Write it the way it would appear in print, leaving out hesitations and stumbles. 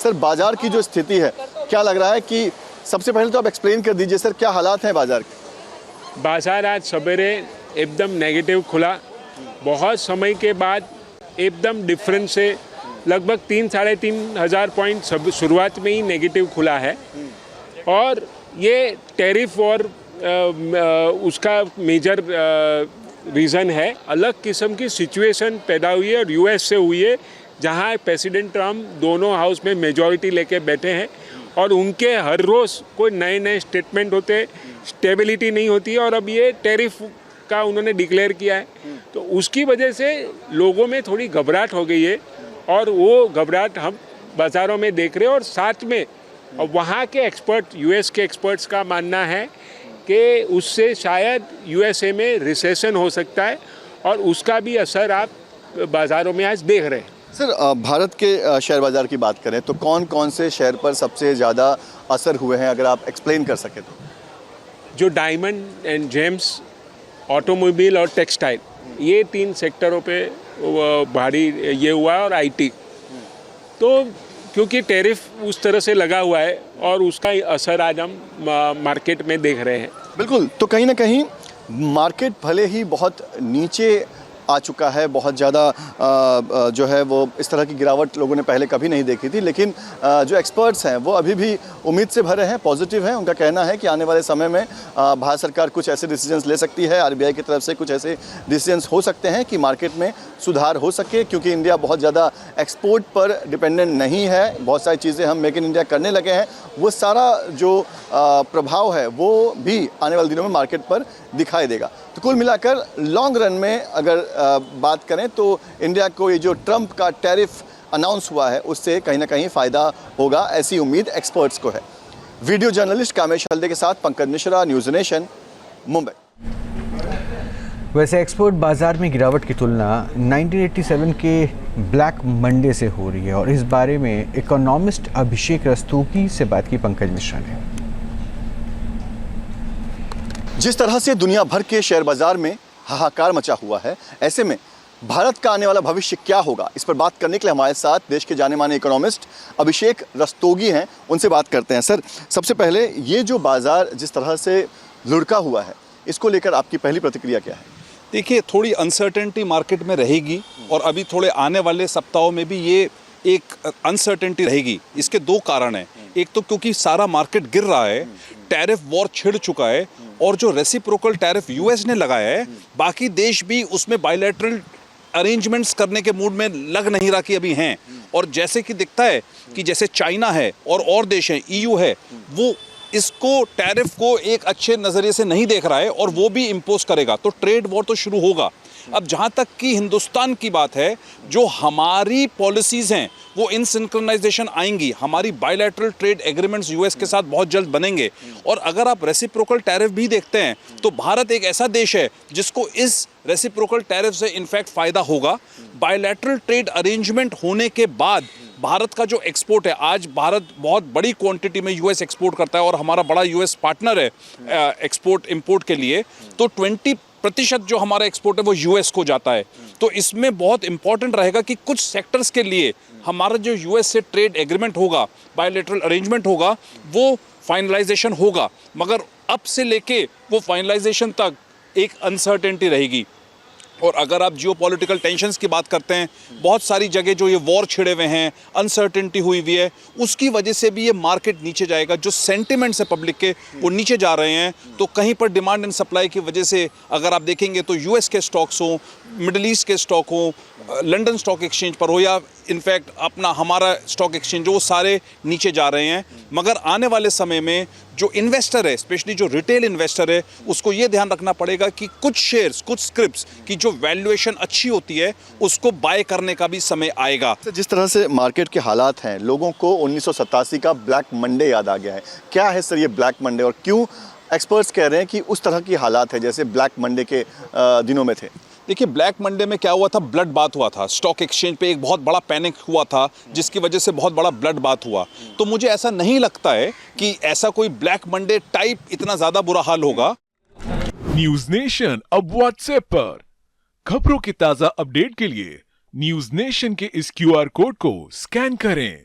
Sir बाजार की जो स्थिति है, क्या लग रहा है कि सबसे पहले तो आप एक्सप्लेन कर दीजिए सर, क्या हालात हैं बाजार के? बाजार आज सवेरे एकदम नेगेटिव खुला। बहुत समय के बाद एकदम डिफरेंस से लगभग 3-3.5 पॉइंट शुरुआत में ही नेगेटिव खुला है। और ये टैरिफ और उसका मेजर रीज़न है। अलग किस्म की सिचुएशन पैदा हुई है और यूएस से हुई है, जहाँ प्रेसिडेंट ट्रम्प दोनों हाउस में मेजॉरिटी लेके बैठे हैं और उनके हर रोज़ कोई नए नए स्टेटमेंट होते, स्टेबिलिटी नहीं होती है। और अब ये टैरिफ का उन्होंने डिक्लेयर किया है, तो उसकी वजह से लोगों में थोड़ी घबराहट हो गई है और वो घबराहट हम बाज़ारों में देख रहे हैं। और साथ में वहाँ के एक्सपर्ट, यूएस के एक्सपर्ट्स का मानना है कि उससे शायद यूएसए में रिसेशन हो सकता है और उसका भी असर आप बाज़ारों में आज देख रहे हैं। सर भारत के शेयर बाज़ार की बात करें तो कौन कौन से शेयर पर सबसे ज़्यादा असर हुए हैं, अगर आप एक्सप्लेन कर सकें तो? जो डायमंड एंड जेम्स, ऑटोमोबाइल और टेक्सटाइल, ये 3 सेक्टरों पे भारी ये हुआ है। और आईटी तो क्योंकि टैरिफ उस तरह से लगा हुआ है और उसका असर आज हम मार्केट में देख रहे हैं। बिल्कुल, तो कहीं ना कहीं मार्केट भले ही बहुत नीचे आ चुका है, बहुत ज़्यादा जो है वो इस तरह की गिरावट लोगों ने पहले कभी नहीं देखी थी, लेकिन जो एक्सपर्ट्स हैं वो अभी भी उम्मीद से भरे हैं, पॉजिटिव हैं। उनका कहना है कि आने वाले समय में भारत सरकार कुछ ऐसे डिसीजंस ले सकती है, आरबीआई की तरफ से कुछ ऐसे डिसीजंस हो सकते हैं कि मार्केट में सुधार हो सके, क्योंकि इंडिया बहुत ज़्यादा एक्सपोर्ट पर डिपेंडेंट नहीं है। बहुत सारी चीज़ें हम मेक इन इंडिया करने लगे हैं, वो सारा जो प्रभाव है वो भी आने वाले दिनों में मार्केट पर दिखाई देगा। तो कुल मिलाकर लॉन्ग रन में अगर बात करें तो इंडिया को ये जो ट्रंप का टैरिफ अनाउंस हुआ है उससे कहीं ना कहीं फ़ायदा होगा, ऐसी उम्मीद एक्सपर्ट्स को है। वीडियो जर्नलिस्ट कामेश हल्दे के साथ पंकज मिश्रा, न्यूज़ नेशन, मुंबई। वैसे एक्सपोर्ट बाज़ार में गिरावट की तुलना 1987 के ब्लैक मंडे से हो रही है और इस बारे में इकोनॉमिस्ट अभिषेक रस्तोगी से बात की पंकज मिश्रा ने। जिस तरह से दुनिया भर के शेयर बाजार में हाहाकार मचा हुआ है, ऐसे में भारत का आने वाला भविष्य क्या होगा, इस पर बात करने के लिए हमारे साथ देश के जाने माने इकोनॉमिस्ट अभिषेक रस्तोगी हैं। उनसे बात करते हैं। सर, सबसे पहले ये जो बाजार जिस तरह से लुढ़का हुआ है, इसको लेकर आपकी पहली प्रतिक्रिया क्या है? देखिए, थोड़ी अनसर्टेनिटी मार्केट में रहेगी और अभी थोड़े आने वाले सप्ताहों में भी ये एक अनसर्टेनिटी रहेगी। इसके 2 कारण हैं। एक तो क्योंकि सारा मार्केट गिर रहा है, टैरिफ वॉर छिड़ चुका है और जो रेसिप्रोकल टैरिफ यूएस ने लगाया है, बाकी देश भी उसमें बायलैटरल अरेंजमेंट्स करने के मूड में लग नहीं रहा कि अभी हैं। और जैसे कि दिखता है कि जैसे चाइना है और देश हैं, ईयू है, वो इसको टैरिफ को एक अच्छे नज़रिए से नहीं देख रहा है और वो भी इम्पोज करेगा, तो ट्रेड वॉर तो शुरू होगा। अब जहाँ तक कि हिंदुस्तान की बात है, जो हमारी पॉलिसीज़ हैं वो इन सिंक्रोनाइजेशन आएंगी। हमारी बायलैटरल ट्रेड एग्रीमेंट्स यूएस के साथ बहुत जल्द बनेंगे। और अगर आप रेसिप्रोकल टैरिफ भी देखते हैं तो भारत एक ऐसा देश है जिसको इस रेसिप्रोकल टैरिफ से इनफैक्ट फ़ायदा होगा। बायलैटरल ट्रेड अरेंजमेंट होने के बाद भारत का जो एक्सपोर्ट है, आज भारत बहुत बड़ी क्वांटिटी में यूएस एक्सपोर्ट करता है और हमारा बड़ा यूएस पार्टनर है एक्सपोर्ट इंपोर्ट के लिए, तो 20% जो हमारा एक्सपोर्ट है वो यूएस को जाता है। तो इसमें बहुत इंपॉर्टेंट रहेगा कि कुछ सेक्टर्स के लिए हमारा जो यूएस से ट्रेड एग्रीमेंट होगा, बायलैटरल अरेंजमेंट होगा, वो फाइनलाइजेशन होगा। मगर अब से लेके वो फाइनलाइजेशन तक एक अनसर्टेनिटी रहेगी। और अगर आप जियोपॉलिटिकल टेंशन्स की बात करते हैं, बहुत सारी जगह जो ये वॉर छिड़े हुए हैं, अनसर्टेनिटी हुई हुई है, उसकी वजह से भी ये मार्केट नीचे जाएगा। जो सेंटिमेंट्स है पब्लिक के वो नीचे जा रहे हैं। तो कहीं पर डिमांड एंड सप्लाई की वजह से अगर आप देखेंगे तो यूएस के स्टॉक्स हों, मिडल ईस्ट के स्टॉक हों, लंदन स्टॉक एक्सचेंज पर हो या इनफैक्ट अपना हमारा स्टॉक एक्सचेंज, वो सारे नीचे जा रहे हैं। मगर आने वाले समय में जो इन्वेस्टर है, स्पेशली जो रिटेल इन्वेस्टर है, उसको ये ध्यान रखना पड़ेगा कि कुछ शेयर्स, कुछ स्क्रिप्ट्स की जो वैल्यूएशन अच्छी होती है उसको बाय करने का भी समय आएगा। जिस तरह से मार्केट के हालात हैं, लोगों को 1987 का ब्लैक मंडे याद आ गया है। क्या है सर ये ब्लैक मंडे और क्यों एक्सपर्ट्स कह रहे हैं कि उस तरह की हालात है जैसे ब्लैक मंडे के दिनों में थे? देखिए, ब्लैक मंडे में क्या हुआ था, ब्लड बात हुआ था। स्टॉक एक्सचेंज पे एक बहुत बड़ा पैनिक हुआ था जिसकी वजह से बहुत बड़ा ब्लड बात हुआ। तो मुझे ऐसा नहीं लगता है कि ऐसा कोई ब्लैक मंडे टाइप इतना ज़्यादा बुरा हाल होगा। न्यूज़ नेशन अब व्हाट्सएप पर खबरों की ताज़ा अपडेट के लिए न्यूज़ नेशन के इस QR कोड को स्कैन करें।